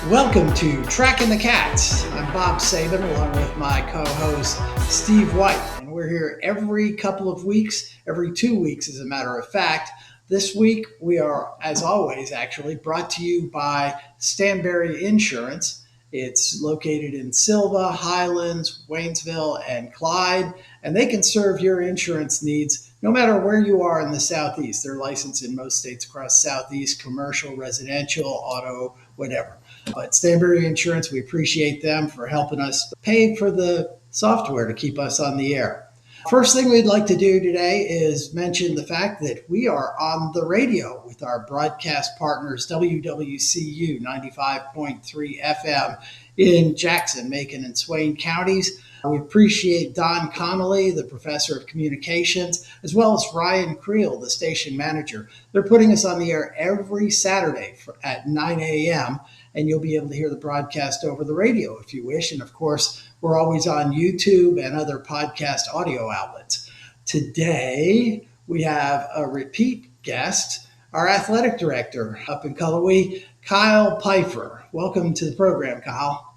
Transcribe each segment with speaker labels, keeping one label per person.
Speaker 1: Welcome to Tracking the Cats. I'm Bob Saban along with my co-host Steve White, and we're here every couple of weeks, every 2 weeks as a matter of fact. This week we are, as always, actually brought to you by Stanberry Insurance. It's located in Silva, Highlands, Waynesville, and Clyde, and they can serve your insurance needs no matter where you are in the Southeast. They're licensed in most states across Southeast, commercial, residential, auto, whatever. But Stanberry Insurance, we appreciate them for helping us pay for the software to keep us on the air. First thing we'd like to do today is mention the fact that we are on the radio with our broadcast partners, WWCU 95.3 FM in Jackson, Macon, and Swain counties. We appreciate Don Connolly, the professor of communications, as well as Ryan Creel, the station manager. They're putting us on the air every Saturday at 9 a.m., and you'll be able to hear the broadcast over the radio if you wish. And of course, we're always on YouTube and other podcast audio outlets. Today, we have a repeat guest, our athletic director up in Cullowhee, Kyle Pifer. Welcome to the program, Kyle.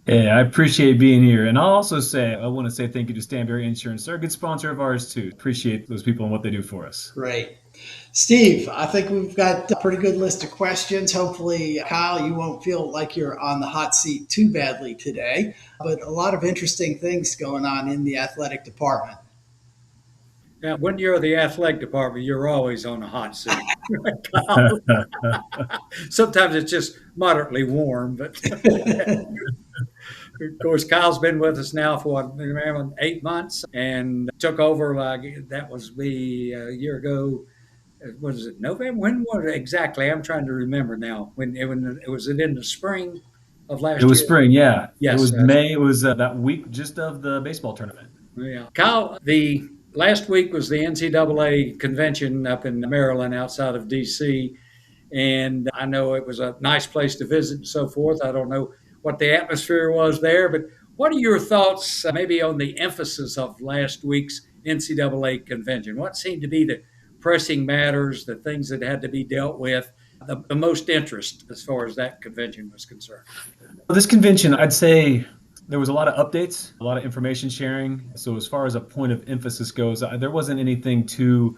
Speaker 2: Hey, I appreciate being here. And I want to say thank you to Stanberry Insurance. They're a good sponsor of ours too. Appreciate those people and what they do for us.
Speaker 1: Great. Steve, I think we've got a pretty good list of questions. Hopefully, Kyle, you won't feel like you're on the hot seat too badly today, but a lot of interesting things going on in the athletic department.
Speaker 3: Now, when you're the athletic department, you're always on a hot seat. Sometimes it's just moderately warm, but of course, Kyle's been with us now for 8 months and took over. That was me a year ago. Was it November? When was it exactly? I'm trying to remember now. When it was it in the spring of last year?
Speaker 2: It was spring, yeah.
Speaker 3: Yes,
Speaker 2: it was May. It was that week just of the baseball tournament.
Speaker 3: Yeah, Kyle. The last week was the NCAA convention up in Maryland, outside of D.C., and I know it was a nice place to visit and so forth. I don't know what the atmosphere was there, but what are your thoughts maybe on the emphasis of last week's NCAA convention? What seemed to be the pressing matters, the things that had to be dealt with, the most interest as far as that convention was concerned?
Speaker 2: Well, this convention, I'd say there was a lot of updates, a lot of information sharing. So as far as a point of emphasis goes, there wasn't anything too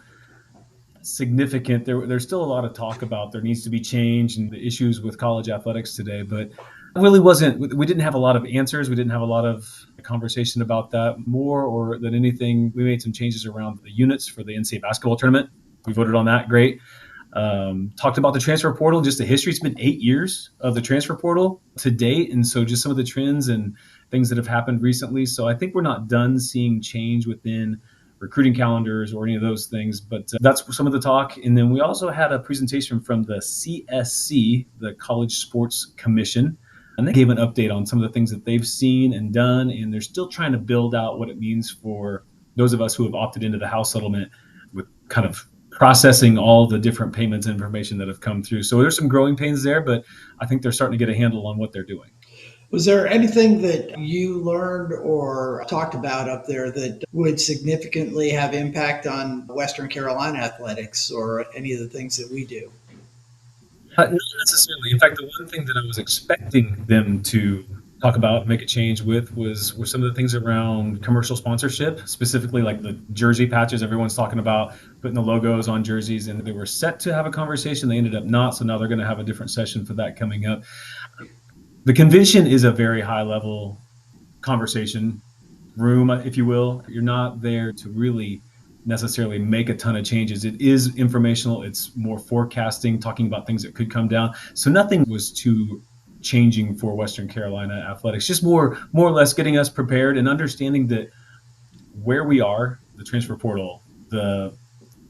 Speaker 2: significant. There's still a lot of talk about there needs to be change and the issues with college athletics today, but it really wasn't. We didn't have a lot of answers. We didn't have a lot of conversation about that. More or than anything, we made some changes around the units for the NCAA basketball tournament. We voted on that. Great. Talked about the transfer portal, just the history. It's been 8 years of the transfer portal to date. And so just some of the trends and things that have happened recently. So I think we're not done seeing change within recruiting calendars or any of those things, but that's some of the talk. And then we also had a presentation from the CSC, the College Sports Commission, and they gave an update on some of the things that they've seen and done, and they're still trying to build out what it means for those of us who have opted into the House settlement with kind of processing all the different payments and information that have come through. So there's some growing pains there, but I think they're starting to get a handle on what they're doing.
Speaker 1: Was there anything that you learned or talked about up there that would significantly have impact on Western Carolina athletics or any of the things that we do?
Speaker 2: Not necessarily. In fact, the one thing that I was expecting them to talk about, make a change with, were some of the things around commercial sponsorship, specifically like the jersey patches. Everyone's talking about putting the logos on jerseys, and they were set to have a conversation. They ended up not, so now they're going to have a different session for that coming up. The convention is a very high-level conversation room, if you will. You're not there to really necessarily make a ton of changes. It is informational. It's more forecasting, talking about things that could come down. So nothing was too changing for Western Carolina athletics, just more or less getting us prepared and understanding that where we are, the transfer portal, the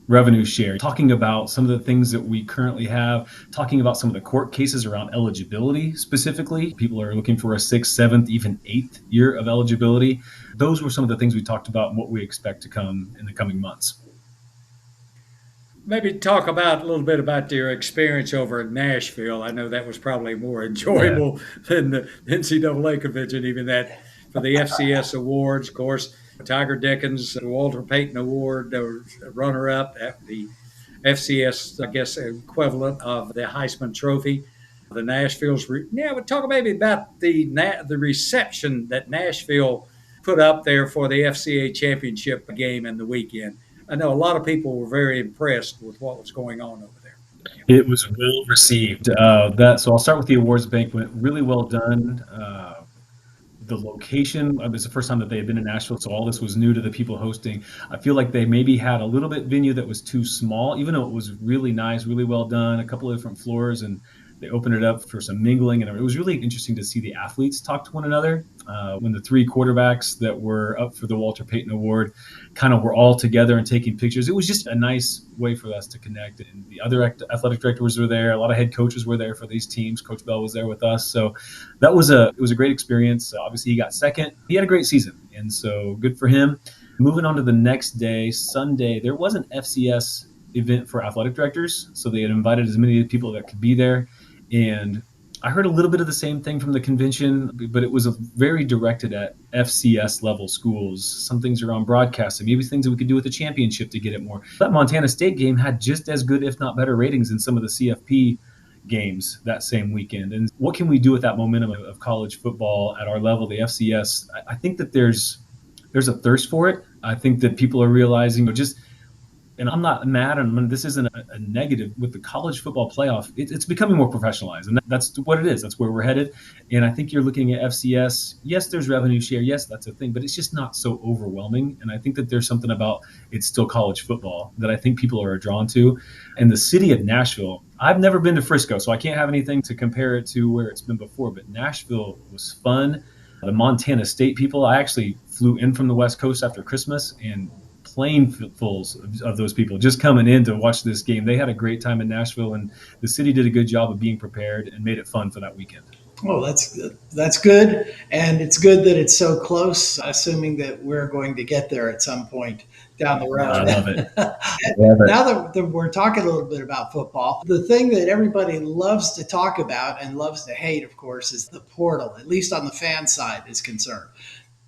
Speaker 2: revenue share, talking about some of the things that we currently have, talking about some of the court cases around eligibility specifically. People are looking for a 6th, 7th, even 8th year of eligibility. Those were some of the things we talked about and what we expect to come in the coming months.
Speaker 3: Maybe talk about a little bit about your experience over in Nashville. I know that was probably more enjoyable than the NCAA convention, even that for the FCS awards. Of course, Tiger Dickens, the Walter Payton Award, runner-up at the FCS, I guess, equivalent of the Heisman Trophy. The Nashville's, we'll talk maybe about the reception that Nashville put up there for the FCA championship game in the weekend. I know a lot of people were very impressed with what was going on over there.
Speaker 2: It was well received. So I'll start with the awards banquet. Really well done. The location, it was the first time that they had been in Nashville, so all this was new to the people hosting. I feel like they maybe had a little bit venue that was too small, even though it was really nice, really well done, a couple of different floors, and they opened it up for some mingling. And it was really interesting to see the athletes talk to one another. When the three quarterbacks that were up for the Walter Payton Award kind of were all together and taking pictures, it was just a nice way for us to connect. And the other athletic directors were there. A lot of head coaches were there for these teams. Coach Bell was there with us. So it was a great experience. Obviously, he got second. He had a great season, and so good for him. Moving on to the next day, Sunday, there was an FCS event for athletic directors, so they had invited as many people that could be there. And I heard a little bit of the same thing from the convention, but it was very directed at FCS level schools. Some things around broadcasting, maybe things that we could do with the championship to get it more. That Montana State game had just as good, if not better, ratings than some of the CFP games that same weekend. And what can we do with that momentum of college football at our level, the FCS? I think that there's a thirst for it. I think that people are realizing just, and I'm not mad, and this isn't a negative with the college football playoff. It's becoming more professionalized, and that's what it is. That's where we're headed. And I think you're looking at FCS. Yes, there's revenue share. Yes, that's a thing, but it's just not so overwhelming. And I think that there's something about it's still college football that I think people are drawn to. And the city of Nashville, I've never been to Frisco, so I can't have anything to compare it to where it's been before, but Nashville was fun. The Montana State people, I actually flew in from the West Coast after Christmas, and planefuls of those people just coming in to watch this game. They had a great time in Nashville, and the city did a good job of being prepared and made it fun for that weekend.
Speaker 1: Oh, that's good, and it's good that it's so close. Assuming that we're going to get there at some point down the road.
Speaker 2: I love it.
Speaker 1: Now that we're talking a little bit about football, the thing that everybody loves to talk about and loves to hate, of course, is the portal. At least on the fan side is concerned.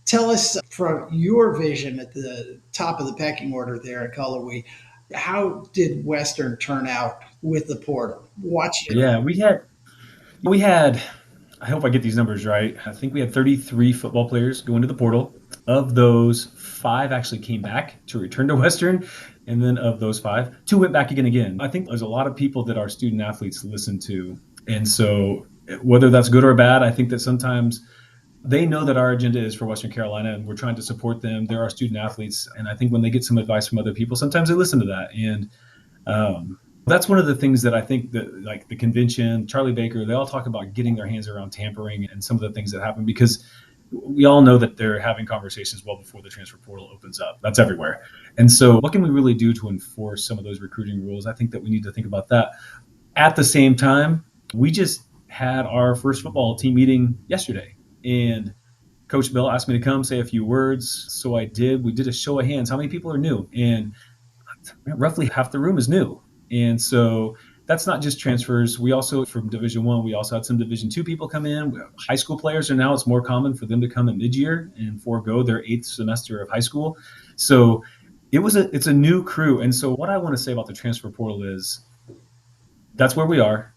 Speaker 1: Tell us from your vision at the top of the pecking order there at Colorway, how did Western turn out with the portal?
Speaker 2: Yeah, we had I hope I get these numbers right. I think we had 33 football players go into the portal. Of those, 5 actually came back to return to Western. And then of those 5, 2 went back again. I think there's a lot of people that our student athletes listen to. And so whether that's good or bad, I think that sometimes they know that our agenda is for Western Carolina and we're trying to support them. They're our student athletes. And I think when they get some advice from other people, sometimes they listen to that. And that's one of the things that I think that, like the convention, Charlie Baker, they all talk about getting their hands around tampering and some of the things that happen, because we all know that they're having conversations well before the transfer portal opens up. That's everywhere. And so what can we really do to enforce some of those recruiting rules? I think that we need to think about that. At the same time, we just had our first football team meeting yesterday, and Coach Bell asked me to come say a few words. So I did. We did a show of hands. How many people are new? And roughly half the room is new. And so that's not just transfers. We also, from Division One, we also had some Division Two people come in. High school players are now, it's more common for them to come in mid-year and forego their 8th semester of high school. So it's a new crew. And so what I want to say about the transfer portal is that's where we are.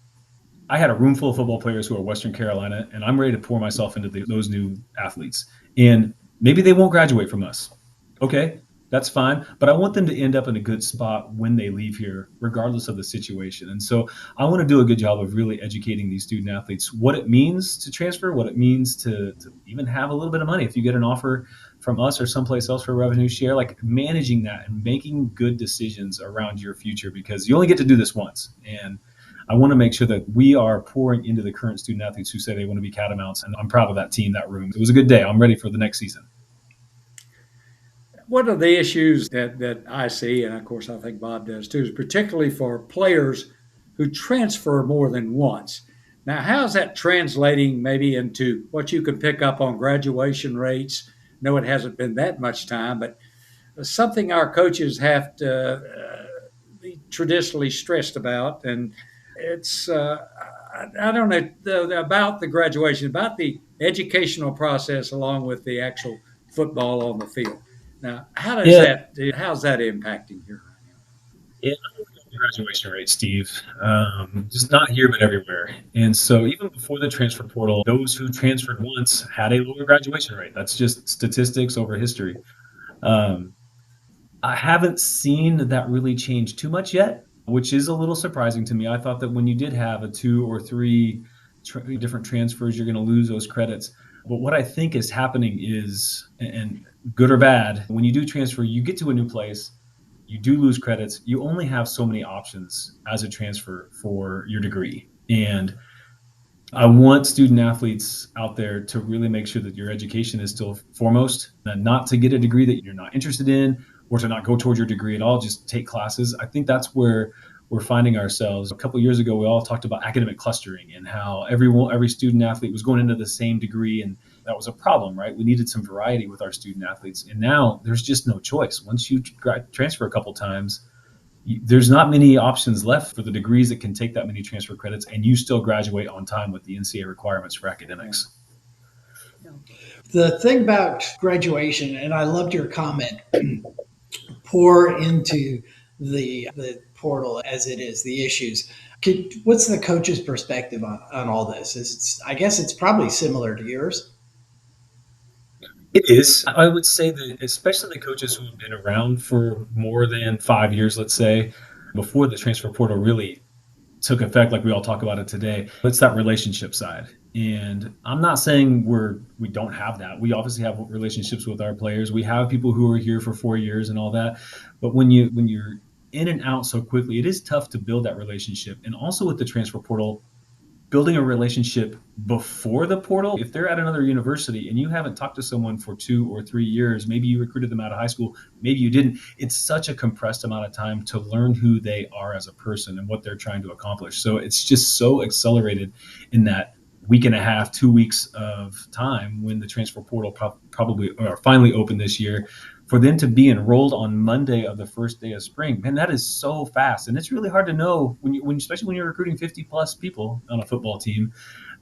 Speaker 2: I had a room full of football players who are Western Carolina, and I'm ready to pour myself into those new athletes. And maybe they won't graduate from us. Okay, that's fine. But I want them to end up in a good spot when they leave here, regardless of the situation. And so I want to do a good job of really educating these student athletes what it means to transfer, what it means to even have a little bit of money. If you get an offer from us or someplace else for revenue share, like managing that and making good decisions around your future, because you only get to do this once. And I want to make sure that we are pouring into the current student athletes who say they want to be Catamounts. And I'm proud of that team, that room. It was a good day. I'm ready for the next season.
Speaker 3: One of the issues that I see, and of course I think Bob does too, is particularly for players who transfer more than once. Now, how's that translating maybe into what you can pick up on graduation rates? No, it hasn't been that much time, but something our coaches have to be traditionally stressed about, and it's I don't know about the graduation, about the educational process along with the actual football on the field. Now,
Speaker 2: Yeah,
Speaker 3: how's that impacting you?
Speaker 2: yeah. graduation rate, Steve. Just not here, but everywhere. And so, even before the transfer portal, those who transferred once had a lower graduation rate. That's just statistics over history. Um, I haven't seen that really change too much yet, which is a little surprising to me. I thought that when you did have a two or three different transfers, you're going to lose those credits. But what I think is happening is, and good or bad, when you do transfer, you get to a new place, you do lose credits. You only have so many options as a transfer for your degree. And I want student athletes out there to really make sure that your education is still foremost, and not to get a degree that you're not interested in or to not go towards your degree at all, just take classes. I think that's where we're finding ourselves. A couple of years ago, we all talked about academic clustering and how every student athlete was going into the same degree, and that was a problem, right? We needed some variety with our student athletes, and now there's just no choice. Once you transfer a couple times, there's not many options left for the degrees that can take that many transfer credits, and you still graduate on time with the NCAA requirements for academics.
Speaker 1: The thing about graduation, and I loved your comment, pour into the portal as it is, the issues. What's the coach's perspective on all this? I guess it's probably similar to yours.
Speaker 2: It is. I would say that, especially the coaches who have been around for more than 5 years, let's say, before the transfer portal really took effect, like we all talk about it today, it's that relationship side. And I'm not saying we don't have that. We obviously have relationships with our players. We have people who are here for 4 years and all that. But when you're in and out so quickly, it is tough to build that relationship. And also with the transfer portal, building a relationship before the portal, if they're at another university and you haven't talked to someone for 2 or 3 years, maybe you recruited them out of high school, maybe you didn't, it's such a compressed amount of time to learn who they are as a person and what they're trying to accomplish. So it's just so accelerated in that week and a half, 2 weeks of time when the transfer portal probably or finally opened this year, for them to be enrolled on Monday of the first day of spring. Man, that is so fast, and it's really hard to know especially when you're recruiting 50 plus people on a football team.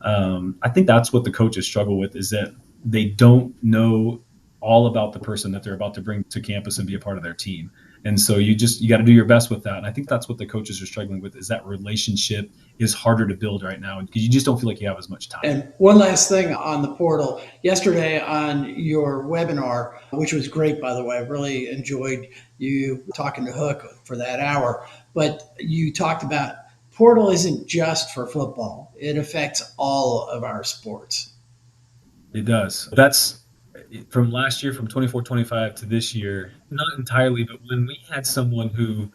Speaker 2: I think that's what the coaches struggle with, is that they don't know all about the person that they're about to bring to campus and be a part of their team. And so you got to do your best with that. And I think that's what the coaches are struggling with, is that relationship is harder to build right now because you just don't feel like you have as much time.
Speaker 1: And one last thing on the portal. Yesterday on your webinar, which was great, by the way, I really enjoyed you talking to Hook for that hour. But you talked about portal isn't just for football, it affects all of our sports.
Speaker 2: It does. That's from last year, from 24-25 to this year, not entirely, but when we had someone who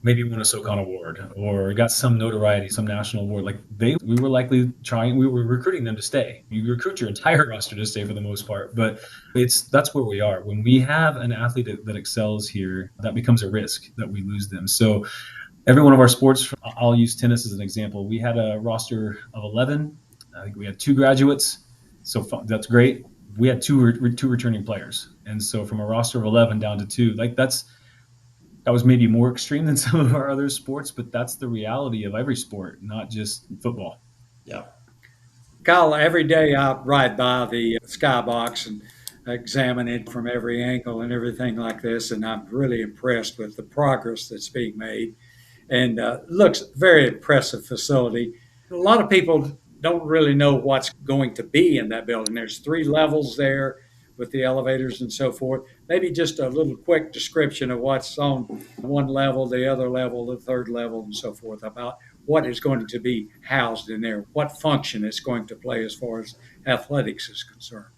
Speaker 2: maybe won a SoCon award or got some notoriety, some national award, we were we were recruiting them to stay. You recruit your entire roster to stay for the most part, but that's where we are. When we have an athlete that excels here, that becomes a risk that we lose them. So every one of our sports, I'll use tennis as an example. We had a roster of 11. I think we had 2 graduates. So that's great. We had two returning players. And so from a roster of 11 down to 2, that was maybe more extreme than some of our other sports, but that's the reality of every sport, not just football.
Speaker 1: Yeah.
Speaker 3: Kyle, every day I ride by the skybox and examine it from every angle and everything like this, and I'm really impressed with the progress that's being made. And looks very impressive facility. A lot of people don't really know what's going to be in that building. There's 3 levels there with the elevators and so forth. Maybe just a little quick description of what's on one level, the other level, the third level, and so forth, about what is going to be housed in there, what function it's going to play as far as athletics is concerned.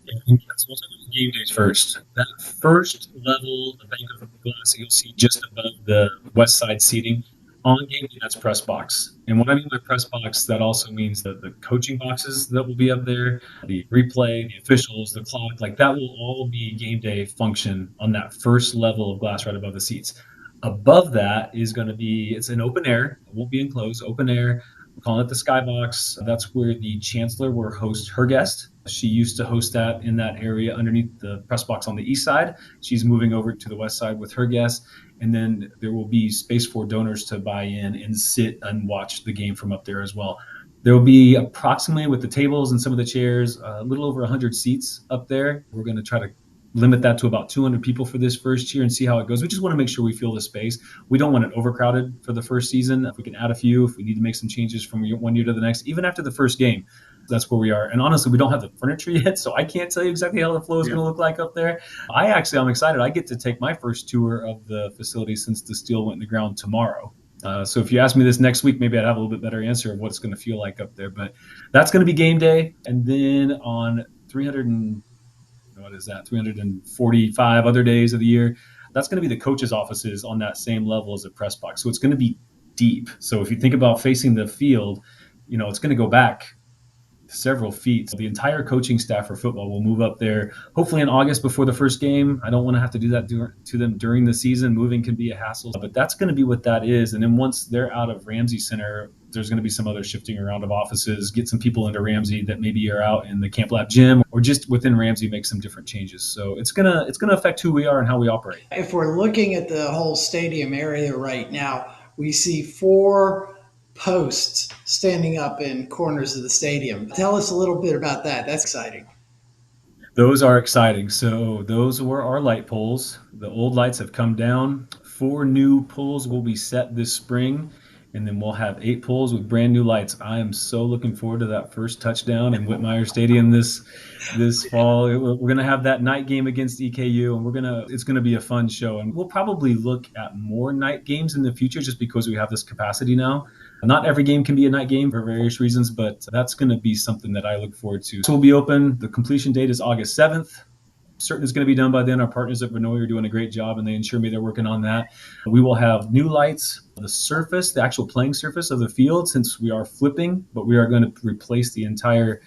Speaker 2: So we'll talk about game days first. That first level, the bank of glass that you'll see just above the west side seating, on game day, that's press box. And what I mean by press box, that also means that the coaching boxes that will be up there, the replay, the officials, the clock, like that will all be game day function on that first level of glass right above the seats. Above that is going to be, it's an open air, it won't be enclosed, open air. We're calling it the Skybox. That's where the chancellor will host her guest. She used to host that in that area underneath the press box on the east side. She's moving over to the west side with her guests. And then there will be space for donors to buy in and sit and watch the game from up there as well. There will be approximately, with the tables and some of the chairs, a little over 100 seats up there. We're going to try to limit that to about 200 people for this first year and see how it goes. We just want to make sure we fill the space. We don't want it overcrowded for the first season. If we can add a few, if we need to make some changes from one year to the next, even after the first game, that's where we are. And honestly, we don't have the furniture yet, so I can't tell you exactly how the flow is going to look like up there. I'm excited. I get to take my first tour of the facility since the steel went in the ground tomorrow. So if you ask me this next week, maybe I'd have a little bit better answer of what it's going to feel like up there. But that's going to be game day. And then on 345 other days of the year, that's going to be the coaches' offices on that same level as the press box. So it's going to be deep. So if you think about facing the field, it's going to go back several feet. So the entire coaching staff for football will move up there, hopefully in August before the first game. I don't want to have to do that to them during the season. Moving can be a hassle, but that's going to be what that is. And then once they're out of Ramsey Center, there's going to be some other shifting around of offices, get some people into Ramsey that maybe are out in the Camp Lab gym, or just within Ramsey make some different changes. So it's gonna affect who we are and how we operate.
Speaker 1: If we're looking at the whole stadium area right now, we see 4 posts standing up in corners of the stadium. Tell us a little bit about that. That's exciting.
Speaker 2: Those are exciting. So those were our light poles. The old lights have come down. 4 new poles will be set this spring, and then we'll have 8 poles with brand new lights. I am so looking forward to that first touchdown in Whitmire Stadium this fall. We're gonna have that night game against EKU, and it's gonna be a fun show. And we'll probably look at more night games in the future, just because we have this capacity now. Not every game can be a night game for various reasons, but that's going to be something that I look forward to. So we'll be open. The completion date is August 7th. Certain it's going to be done by then. Our partners at Vinoy are doing a great job, and they assure me they're working on that. We will have new lights. The surface, the actual playing surface of the field, since we are flipping, but we are going to replace the entire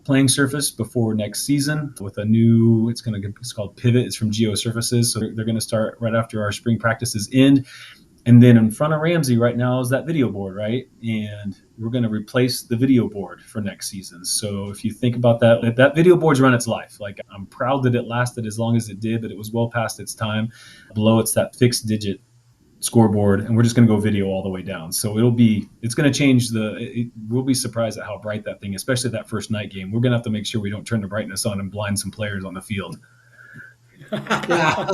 Speaker 2: playing surface before next season with a new, it's called Pivot. It's from Geosurfaces. So they're going to start right after our spring practices end. And then in front of Ramsey right now is that video board, right? And we're going to replace the video board for next season. So if you think about that video board's run its life. Like, I'm proud that it lasted as long as it did, but it was well past its time. Below it's that fixed digit scoreboard, and we're just going to go video all the way down. So it's going to change we'll be surprised at how bright that thing, especially that first night game. We're going to have to make sure we don't turn the brightness on and blind some players on the field.
Speaker 1: Yeah,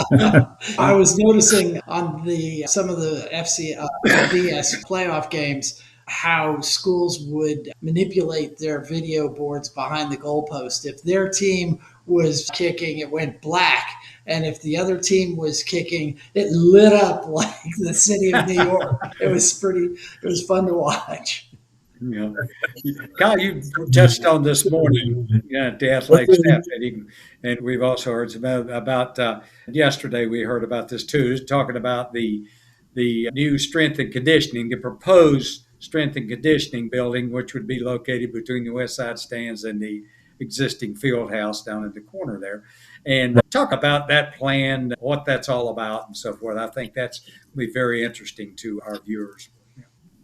Speaker 1: I was noticing on some of the FCS playoff games how schools would manipulate their video boards behind the goalpost. If their team was kicking, it went black, and if the other team was kicking, it lit up like the city of New York. It was fun to watch.
Speaker 3: Yeah. Kyle, you touched on this morning the athletic staff meeting, and we've also heard about yesterday. We heard about this too, talking about the new strength and conditioning, the proposed strength and conditioning building, which would be located between the West Side stands and the existing field house down at the corner there, and talk about that plan, what that's all about, and so forth. I think that's will be very interesting to our viewers.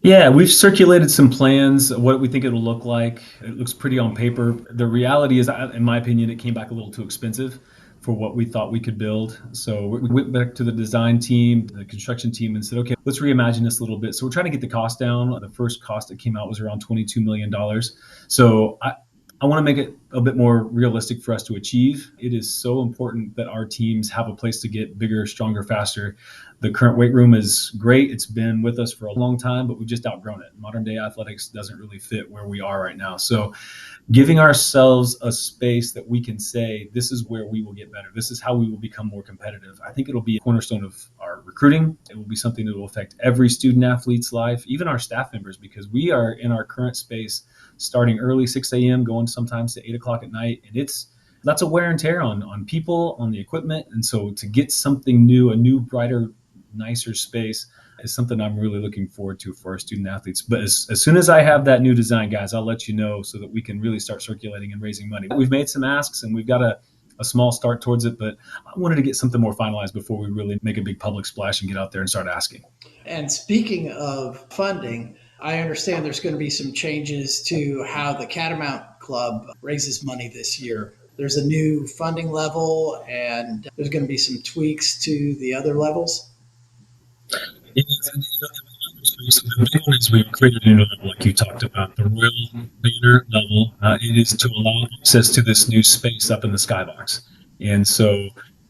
Speaker 2: Yeah, we've circulated some plans, what we think it'll look like. It looks pretty on paper. The reality is, in my opinion, it came back a little too expensive for what we thought we could build. So we went back to the design team, the construction team, and said, okay, let's reimagine this a little bit. So we're trying to get the cost down. The first cost that came out was around $22 million. So I want to make it a bit more realistic for us to achieve. It is so important that our teams have a place to get bigger, stronger, faster. The current weight room is great. It's been with us for a long time, but we've just outgrown it. Modern day athletics doesn't really fit where we are right now. So giving ourselves a space that we can say, this is where we will get better. This is how we will become more competitive. I think it'll be a cornerstone of our recruiting. It will be something that will affect every student athlete's life, even our staff members, because we are in our current space starting early, 6 a.m., going sometimes to 8 o'clock at night. And that's a wear and tear on people, on the equipment. And so to get something new, a new, brighter, nicer space is something I'm really looking forward to for our student athletes. But as soon as I have that new design, guys, I'll let you know so that we can really start circulating and raising money. We've made some asks and we've got a small start towards it, but I wanted to get something more finalized before we really make a big public splash and get out there and start asking.
Speaker 1: And speaking of funding, I understand there's going to be some changes to how the Catamount Club raises money this year. There's a new funding level and there's going to be some tweaks to the other levels.
Speaker 2: The big one is we've created a new level, like you talked about, the Royal Banner level. It is to allow access to this new space up in the skybox. And so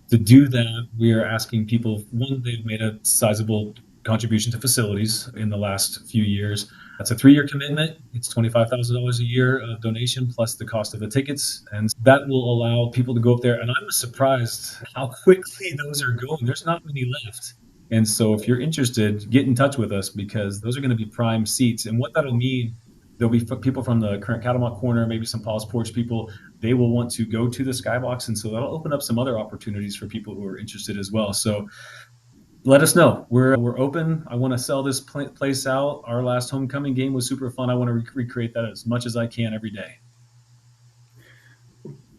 Speaker 2: To do that, we are asking people, one, they've made a sizable contribution to facilities in the last few years. That's a 3-year commitment. It's $25,000 a year of donation plus the cost of the tickets. And that will allow people to go up there. And I was surprised how quickly those are going. There's not many left. And so if you're interested, get in touch with us because those are going to be prime seats. And what that'll mean, there'll be people from the current Cattlemock Corner, maybe some Paul's Porch people. They will want to go to the Skybox, and so that'll open up some other opportunities for people who are interested as well. So let us know. We're open. I want to sell this place out. Our last homecoming game was super fun. I want to recreate that as much as I can every day.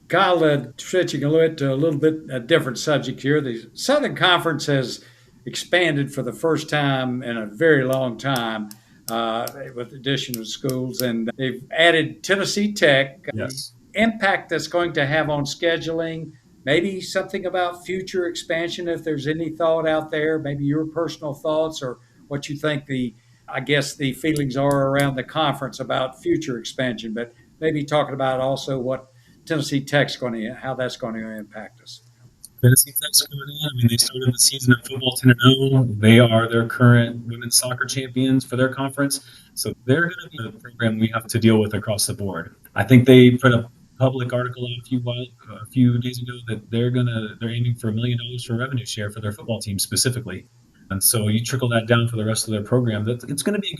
Speaker 3: Kyle, switching a little bit a different subject here. The Southern Conference has expanded for the first time in a very long time with the addition of schools, and they've added Tennessee Tech.
Speaker 2: Yes.
Speaker 3: The impact that's going to have on scheduling, maybe something about future expansion, if there's any thought out there, maybe your personal thoughts or what you think I guess the feelings are around the conference about future expansion, but maybe talking about also what Tennessee Tech's how that's going to impact us.
Speaker 2: Tennessee Tech's coming in. I mean, they started the season in football 10-0. They are their current women's soccer champions for their conference. So they're going to be the program we have to deal with across the board. I think they put a public article out a few days ago that they're aiming for $1 million for revenue share for their football team specifically. And so you trickle that down for the rest of their program. It's going to be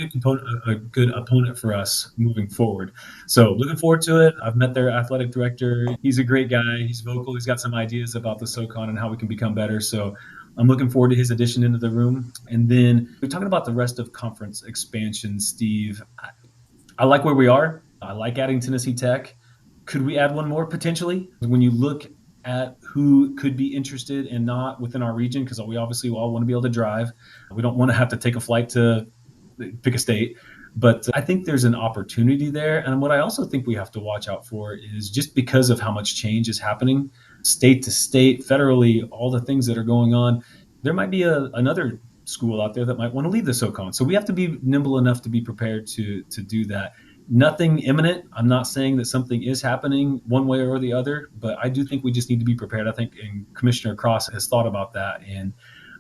Speaker 2: a good opponent for us moving forward. So looking forward to it. I've met their athletic director. He's a great guy. He's vocal. He's got some ideas about the SoCon and how we can become better. So I'm looking forward to his addition into the room. And then we're talking about the rest of conference expansion, Steve. I like where we are. I like adding Tennessee Tech. Could we add one more potentially? When you look at who could be interested and not within our region, because we obviously all want to be able to drive. We don't want to have to take a flight to pick a state. But I think there's an opportunity there. And what I also think we have to watch out for is just because of how much change is happening, state to state, federally, all the things that are going on, there might be another school out there that might want to leave the SoCon. So we have to be nimble enough to be prepared to do that. Nothing imminent. I'm not saying that something is happening one way or the other, but I do think we just need to be prepared. I think and Commissioner Cross has thought about that, and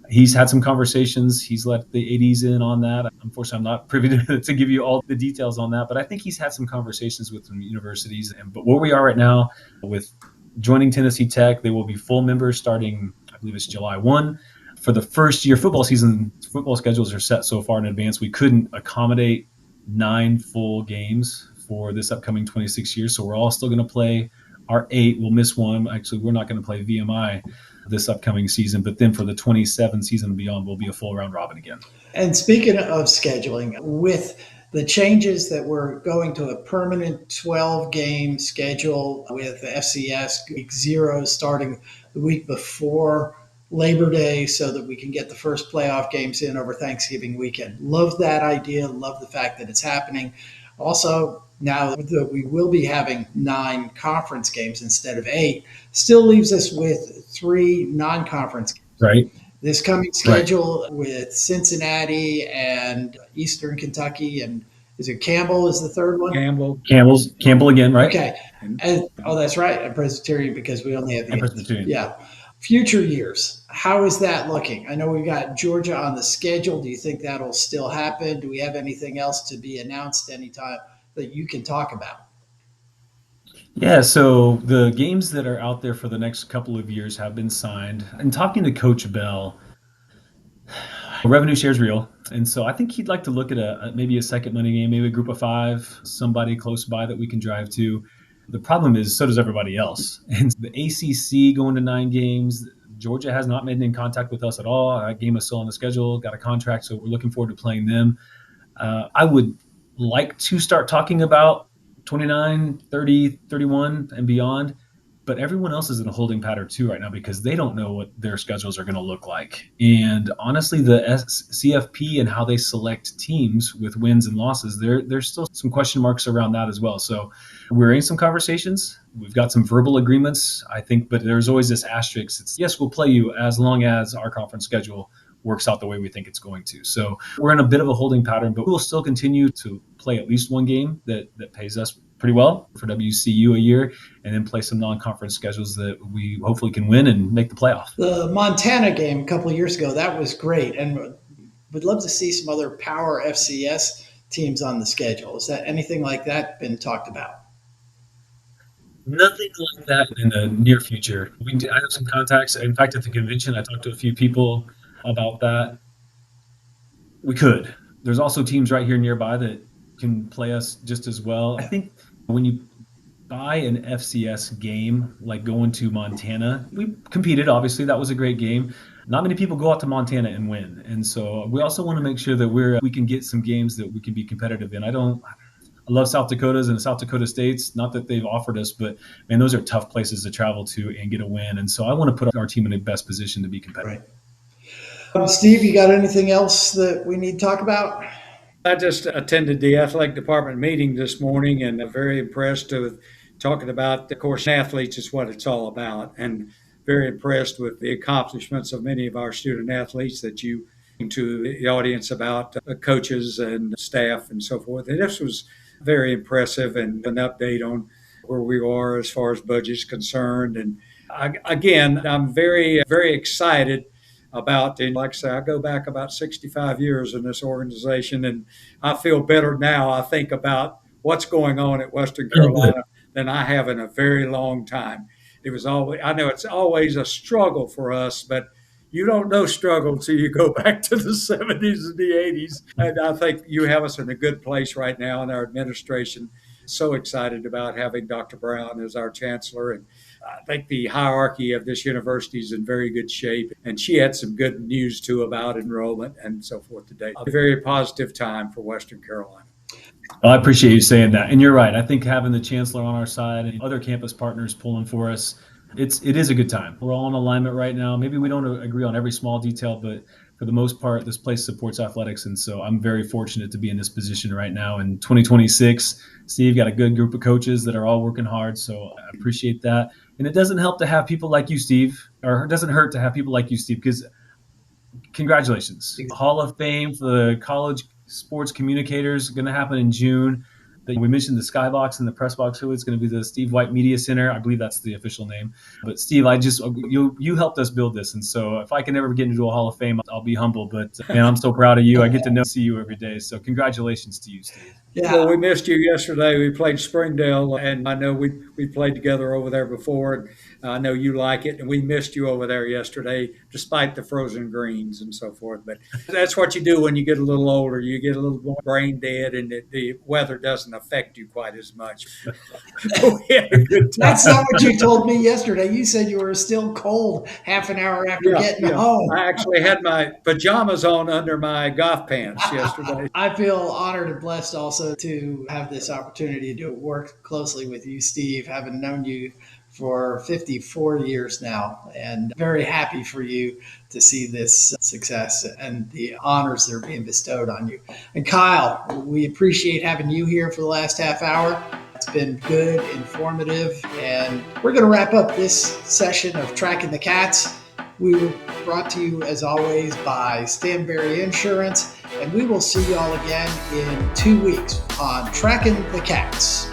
Speaker 2: he's had some conversations. He's let the ADs in on that. Unfortunately, I'm not privy to give you all the details on that, but I think he's had some conversations with some universities. But where we are right now with joining Tennessee Tech, they will be full members starting, I believe it's July 1. For the first year football season, football schedules are set so far in advance. We couldn't accommodate 9 full games for this upcoming 26 years. So we're all still going to play our 8. We'll miss one. Actually, we're not going to play VMI this upcoming season, but then for the 27 season and beyond, we'll be a full round robin again.
Speaker 1: And speaking of scheduling, with the changes that we're going to a permanent 12-game schedule with FCS week 0 starting the week before Labor Day so that we can get the first playoff games in over Thanksgiving weekend. Love that idea. Love the fact that it's happening. Also, now that we will be having 9 conference games instead of 8, still leaves us with 3 non-conference games.
Speaker 2: Right.
Speaker 1: This coming schedule with Cincinnati and Eastern Kentucky, and is it Campbell is the third one?
Speaker 2: Campbell again, right?
Speaker 1: Okay. And, that's right. I'm Presbyterian because we only have the
Speaker 2: Presbyterian.
Speaker 1: Yeah. Future years, how is that looking? I know we've got Georgia on the schedule. Do you think that'll still happen? Do we have anything else to be announced anytime that you can talk about?
Speaker 2: Yeah, so the games that are out there for the next couple of years have been signed. And talking to Coach Bell, revenue share is real. And so I think he'd like to look at maybe a second money game, maybe a group of 5, somebody close by that we can drive to. The problem is, so does everybody else. And the ACC going to 9 games, Georgia has not made any contact with us at all. That game is still on the schedule, got a contract, so we're looking forward to playing them. I would like to start talking about 29, 30, 31 and beyond. But everyone else is in a holding pattern too right now because they don't know what their schedules are going to look like. And honestly, the CFP and how they select teams with wins and losses, there's still some question marks around that as well. So we're in some conversations. We've got some verbal agreements, I think, but there's always this asterisk. It's, yes, we'll play you as long as our conference schedule works out the way we think it's going to. So we're in a bit of a holding pattern, but we'll still continue to play at least one game that pays us pretty well for WCU a year, and then play some non-conference schedules that we hopefully can win and make the playoff.
Speaker 1: The Montana game a couple of years ago, that was great. And would love to see some other power FCS teams on the schedule. Is that anything like that been talked about?
Speaker 2: Nothing like that in the near future. I have some contacts. In fact, at the convention, I talked to a few people about that. We could. There's also teams right here nearby that can play us just as well. I think when you buy an FCS game, like going to Montana, we competed. Obviously, that was a great game. Not many people go out to Montana and win, and so we also want to make sure that we can get some games that we can be competitive in. I love South Dakotas and South Dakota States. Not that they've offered us, but man, those are tough places to travel to and get a win. And so I want to put our team in the best position to be competitive.
Speaker 1: Right. Steve, you got anything else that we need to talk about?
Speaker 3: I just attended the athletic department meeting this morning, and I'm very impressed with talking about, of course, athletes is what it's all about, and very impressed with the accomplishments of many of our student athletes that you to the audience about coaches and staff and so forth. And this was very impressive, and an update on where we are as far as budget's concerned. And again, I'm very, very excited about, and like I say, I go back about 65 years in this organization, and I feel better now, I think, about what's going on at Western Carolina than I have in a very long time. It was always, I know it's always a struggle for us, but you don't know struggle until you go back to the 70s and the 80s. And I think you have us in a good place right now in our administration. So excited about having Dr. Brown as our chancellor. And I think the hierarchy of this university is in very good shape. And she had some good news, too, about enrollment and so forth today. A very positive time for Western Carolina.
Speaker 2: Well, I appreciate you saying that. And you're right. I think having the chancellor on our side and other campus partners pulling for us, it is a good time. We're all in alignment right now. Maybe we don't agree on every small detail, but for the most part, this place supports athletics. And so I'm very fortunate to be in this position right now. In 2026, Steve got a good group of coaches that are all working hard. So I appreciate that. And it doesn't help to have people like you, Steve, or it doesn't hurt to have people like you, Steve, because congratulations. Hall of Fame for the college sports communicators going to happen in June. We mentioned the Skybox and the press box. It's going to be the Steve White Media Center. I believe that's the official name. But Steve, you helped us build this, and so if I can ever get into a Hall of Fame, I'll be humble. But man, I'm so proud of you. I get to see you every day. So congratulations to you, Steve.
Speaker 3: Yeah. Well, we missed you yesterday. We played Springdale, and I know we played together over there before, and I know you like it. And we missed you over there yesterday, despite the frozen greens and so forth. But that's what you do when you get a little older. You get a little more brain dead, and the weather doesn't affect you quite as much.
Speaker 1: We had a good time. That's not what you told me yesterday. You said you were still cold half an hour after getting home.
Speaker 3: I actually had my pajamas on under my golf pants yesterday.
Speaker 1: I feel honored and blessed also to have this opportunity to work closely with you, Steve, having known you for 54 years now, and very happy for you to see this success and the honors that are being bestowed on you. And Kyle, we appreciate having you here for the last half hour. It's been good, informative, and we're going to wrap up this session of Tracking the Cats. We were brought to you, as always, by Stanberry Insurance, and we will see you all again in 2 weeks on Tracking the Cats.